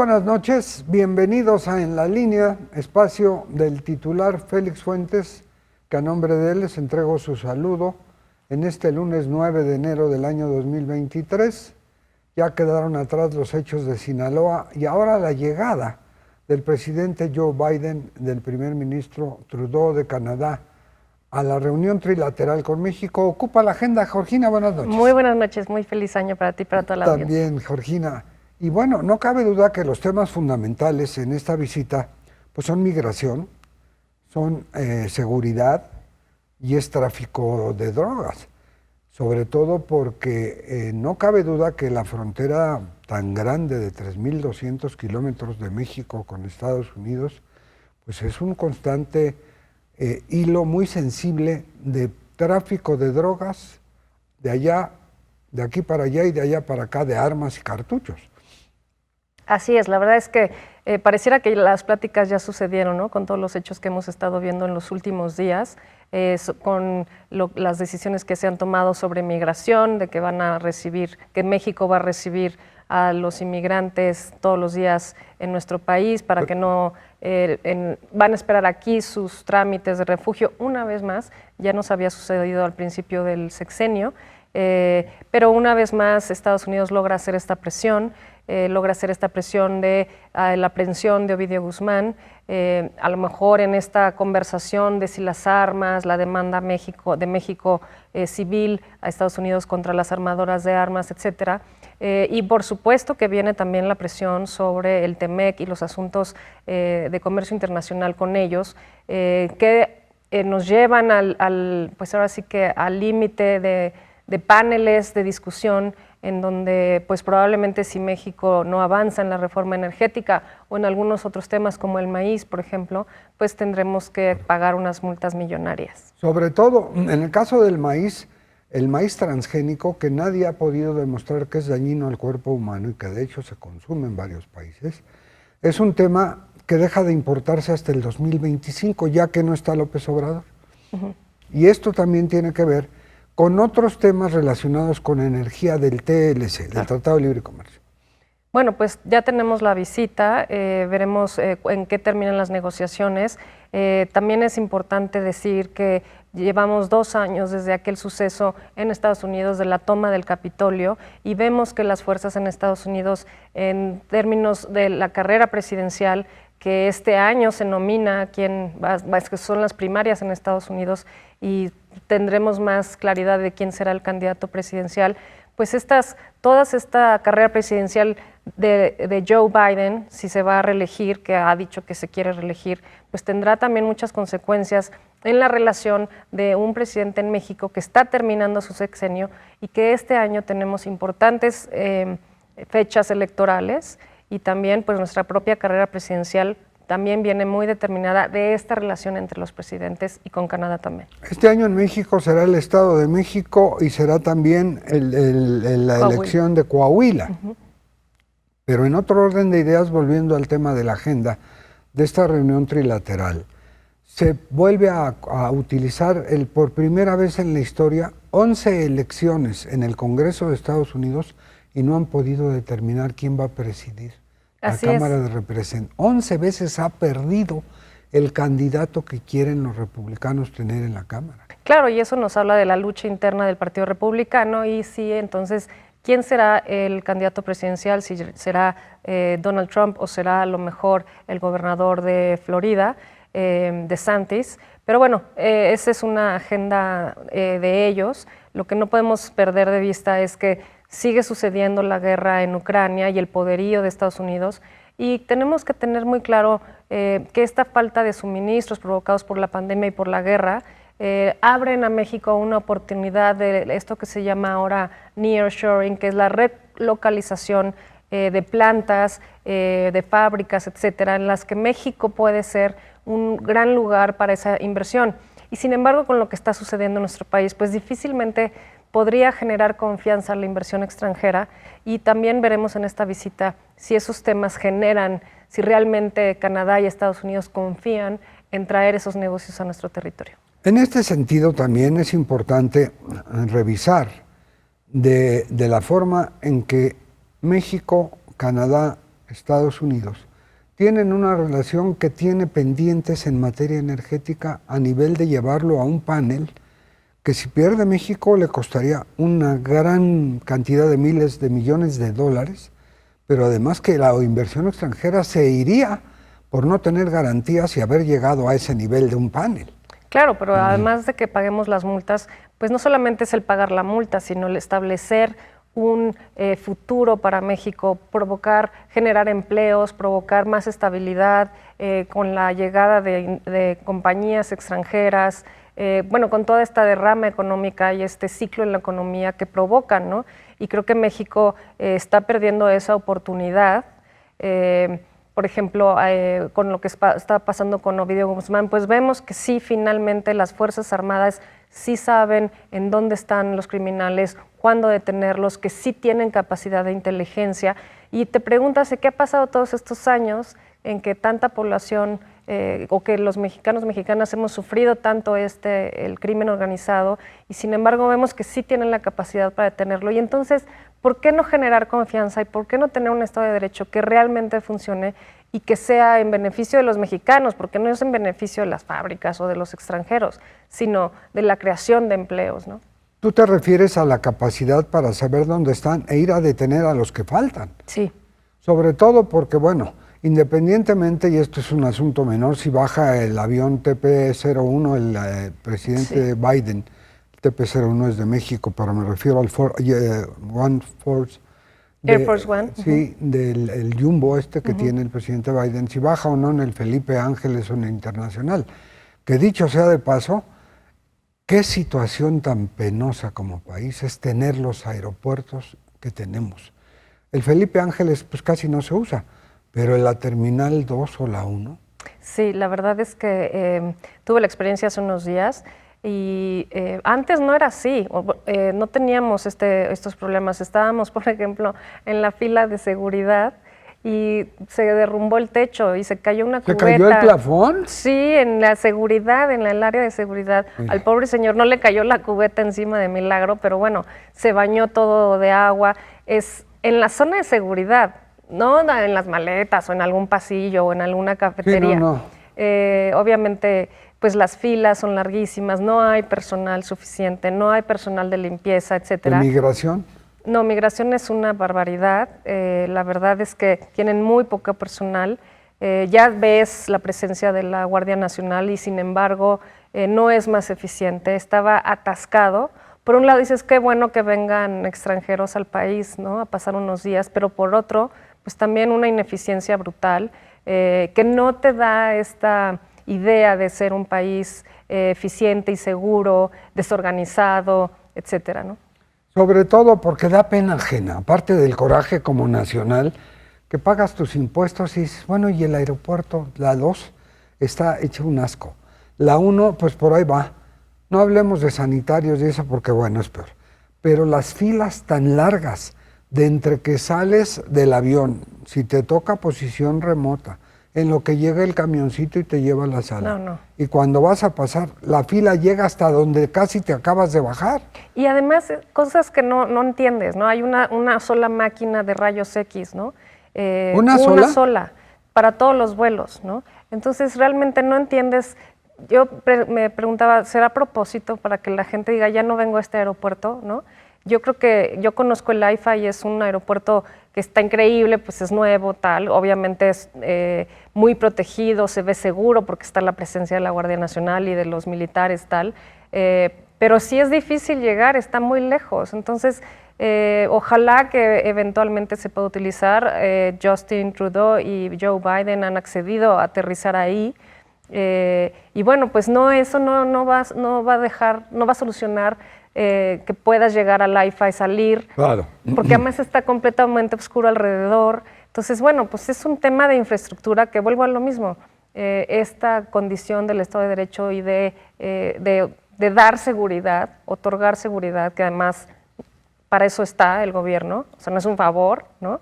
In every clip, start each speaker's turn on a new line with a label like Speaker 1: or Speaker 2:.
Speaker 1: buenas noches, bienvenidos a En la Línea, espacio del titular Félix Fuentes, que a nombre de él les entrego su saludo en este lunes 9 de enero del año 2023. Ya quedaron atrás los hechos de Sinaloa y ahora la llegada del presidente Joe Biden, del primer ministro Trudeau de Canadá, a la reunión trilateral con México. Ocupa la agenda. Georgina, buenas noches.
Speaker 2: Muy buenas noches, muy feliz año para ti y para toda la audiencia.
Speaker 1: También, Georgina. Y bueno, no cabe duda que los temas fundamentales en esta visita pues son migración, son seguridad y es tráfico de drogas. Sobre todo porque no cabe duda que la frontera tan grande de 3.200 kilómetros de México con Estados Unidos, pues es un constante hilo muy sensible de tráfico de drogas de allá, de aquí para allá y de allá para acá, de armas y cartuchos.
Speaker 2: Así es, la verdad es que pareciera que las pláticas ya sucedieron, ¿no? Con todos los hechos que hemos estado viendo en los últimos días, con las decisiones que se han tomado sobre migración, de que van a recibir, que México va a recibir a los inmigrantes todos los días en nuestro país para que no van a esperar aquí sus trámites de refugio. Una vez más, ya nos había sucedido al principio del sexenio, pero una vez más Estados Unidos logra hacer esta presión, de la aprehensión de Ovidio Guzmán, a lo mejor en esta conversación de si las armas, la demanda de México civil a Estados Unidos contra las armadoras de armas, etcétera. Y por supuesto que viene también la presión sobre el TEMEC y los asuntos de comercio internacional con ellos, que nos llevan pues ahora sí que al límite de paneles de discusión en donde pues probablemente si México no avanza en la reforma energética o en algunos otros temas como el maíz, por ejemplo, pues tendremos que pagar unas multas millonarias.
Speaker 1: Sobre todo en el caso del maíz, el maíz transgénico, que nadie ha podido demostrar que es dañino al cuerpo humano y que de hecho se consume en varios países, es un tema que deja de importarse hasta el 2025, ya que no está López Obrador. Y esto también tiene que ver con otros temas relacionados con energía del TLC, del Tratado de Libre Comercio.
Speaker 2: Bueno, pues ya tenemos la visita, veremos en qué terminan las negociaciones. También es importante decir que llevamos 2 años desde aquel suceso en Estados Unidos de la toma del Capitolio y vemos que las fuerzas en Estados Unidos, en términos de la carrera presidencial, que este año se nomina que son las primarias en Estados Unidos y tendremos más claridad de quién será el candidato presidencial, pues toda esta carrera presidencial de Joe Biden, si se va a reelegir, que ha dicho que se quiere reelegir, pues tendrá también muchas consecuencias en la relación de un presidente en México que está terminando su sexenio y que este año tenemos importantes fechas electorales y también pues nuestra propia carrera presidencial también viene muy determinada de esta relación entre los presidentes y con Canadá también.
Speaker 1: Este año en México será el Estado de México y será también la elección de Coahuila. Pero en otro orden de ideas, volviendo al tema de la agenda de esta reunión trilateral, se vuelve a utilizar por primera vez en la historia 11 elecciones en el Congreso de Estados Unidos y no han podido determinar quién va a presidir la Cámara de Representantes. 11 veces ha perdido el candidato que quieren los republicanos tener en la Cámara.
Speaker 2: Claro, y eso nos habla de la lucha interna del Partido Republicano y sí, entonces, ¿quién será el candidato presidencial? Si será Donald Trump o será a lo mejor el gobernador de Florida, DeSantis. Pero bueno, esa es una agenda de ellos. Lo que no podemos perder de vista es que sigue sucediendo la guerra en Ucrania y el poderío de Estados Unidos y tenemos que tener muy claro que esta falta de suministros provocados por la pandemia y por la guerra abren a México una oportunidad de esto que se llama ahora nearshoring, que es la relocalización de plantas, de fábricas, etcétera, en las que México puede ser un gran lugar para esa inversión. Y sin embargo, con lo que está sucediendo en nuestro país, pues difícilmente podría generar confianza a la inversión extranjera y también veremos en esta visita si esos temas generan, si realmente Canadá y Estados Unidos confían en traer esos negocios a nuestro territorio.
Speaker 1: En este sentido también es importante revisar de la forma en que México, Canadá Estados Unidos, tienen una relación que tiene pendientes en materia energética a nivel de llevarlo a un panel que si pierde México le costaría una gran cantidad de miles de millones de dólares, pero además que la inversión extranjera se iría por no tener garantías y haber llegado a ese nivel de un panel.
Speaker 2: Claro, pero además de que paguemos las multas, pues no solamente es el pagar la multa, sino el establecer un futuro para México, generar empleos, provocar más estabilidad con la llegada de compañías extranjeras, bueno, con toda esta derrama económica y este ciclo en la economía que provocan, ¿no? Y creo que México está perdiendo esa oportunidad. Por ejemplo, con lo que está pasando con Ovidio Guzmán, pues vemos que sí, finalmente las Fuerzas Armadas sí saben en dónde están los criminales, cuándo detenerlos, que sí tienen capacidad de inteligencia. Y te preguntas, ¿qué ha pasado todos estos años en que tanta población o que los mexicanas hemos sufrido tanto el crimen organizado y sin embargo vemos que sí tienen la capacidad para detenerlo? Y entonces, ¿por qué no generar confianza y por qué no tener un Estado de Derecho que realmente funcione y que sea en beneficio de los mexicanos? Porque no es en beneficio de las fábricas o de los extranjeros, sino de la creación de empleos, ¿no?
Speaker 1: Tú te refieres a la capacidad para saber dónde están e ir a detener a los que faltan.
Speaker 2: Sí.
Speaker 1: Sobre todo porque, bueno, independientemente, y esto es un asunto menor, si baja el avión TP-01, el presidente Biden, el TP-01 es de México, pero me refiero al
Speaker 2: Air Force One.
Speaker 1: Sí, del el Jumbo que tiene el presidente Biden, si baja o no en el Felipe Ángeles o en el Internacional. Que dicho sea de paso, qué situación tan penosa como país es tener los aeropuertos que tenemos. El Felipe Ángeles pues casi no se usa, pero en la Terminal 2 o la 1.
Speaker 2: Sí, la verdad es que tuve la experiencia hace unos días y antes no era así, no teníamos estos problemas. Estábamos, por ejemplo, en la fila de seguridad y se derrumbó el techo y se cayó una cubeta.
Speaker 1: ¿Se cayó el plafón?
Speaker 2: Sí, en la seguridad, en el área de seguridad. Sí. Al pobre señor no le cayó la cubeta encima de milagro, pero bueno, se bañó todo de agua. Es en la zona de seguridad, no en las maletas o en algún pasillo o en alguna cafetería.
Speaker 1: Sí, no.
Speaker 2: Obviamente, pues las filas son larguísimas, no hay personal suficiente, no hay personal de limpieza, etcétera.
Speaker 1: ¿De migración?
Speaker 2: No, migración es una barbaridad. La verdad es que tienen muy poco personal. Ya ves la presencia de la Guardia Nacional y sin embargo no es más eficiente. Estaba atascado. Por un lado dices, qué bueno que vengan extranjeros al país, ¿no?, a pasar unos días, pero por otro, pues también una ineficiencia brutal que no te da esta idea de ser un país eficiente y seguro, desorganizado, etcétera, ¿no?
Speaker 1: Sobre todo porque da pena ajena, aparte del coraje como nacional, que pagas tus impuestos y dices, bueno, y el aeropuerto, la 2, está hecho un asco. La 1, pues por ahí va. No hablemos de sanitarios y eso porque, bueno, es peor. Pero las filas tan largas de entre que sales del avión, si te toca posición remota, en lo que llega el camioncito y te lleva a la sala.
Speaker 2: No.
Speaker 1: Y cuando vas a pasar, la fila llega hasta donde casi te acabas de bajar.
Speaker 2: Y además, cosas que no entiendes, ¿no? Hay una sola máquina de rayos X, ¿no?
Speaker 1: ¿Una sola?
Speaker 2: Una sola, para todos los vuelos, ¿no? Entonces, realmente no entiendes. Yo me preguntaba, ¿será a propósito para que la gente diga, ya no vengo a este aeropuerto, ¿no? Yo creo que yo conozco el AIFA y es un aeropuerto que está increíble, pues es nuevo, tal, obviamente es muy protegido, se ve seguro porque está la presencia de la Guardia Nacional y de los militares, tal, pero sí es difícil llegar, está muy lejos. Entonces, ojalá que eventualmente se pueda utilizar. Justin Trudeau y Joe Biden han accedido a aterrizar ahí. Y bueno, pues eso no va a solucionar que puedas llegar al AIFA y salir,
Speaker 1: claro,
Speaker 2: porque además está completamente oscuro alrededor. Entonces, bueno, pues es un tema de infraestructura que vuelvo a lo mismo. Esta condición del Estado de Derecho y de dar seguridad, otorgar seguridad, que además para eso está el gobierno, o sea, no es un favor, ¿no?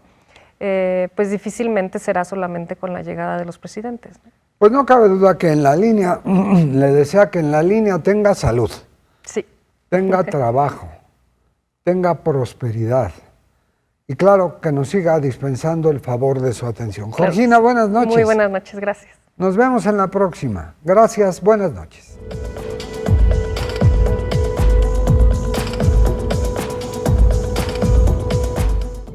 Speaker 2: Pues difícilmente será solamente con la llegada de los presidentes, ¿no?
Speaker 1: Pues no cabe duda que en la línea, le desea que en la línea tenga salud,
Speaker 2: sí,
Speaker 1: tenga trabajo, tenga prosperidad y claro, que nos siga dispensando el favor de su atención.
Speaker 2: Claro.
Speaker 1: Georgina, buenas noches.
Speaker 2: Muy buenas noches, gracias.
Speaker 1: Nos vemos en la próxima. Gracias, buenas noches.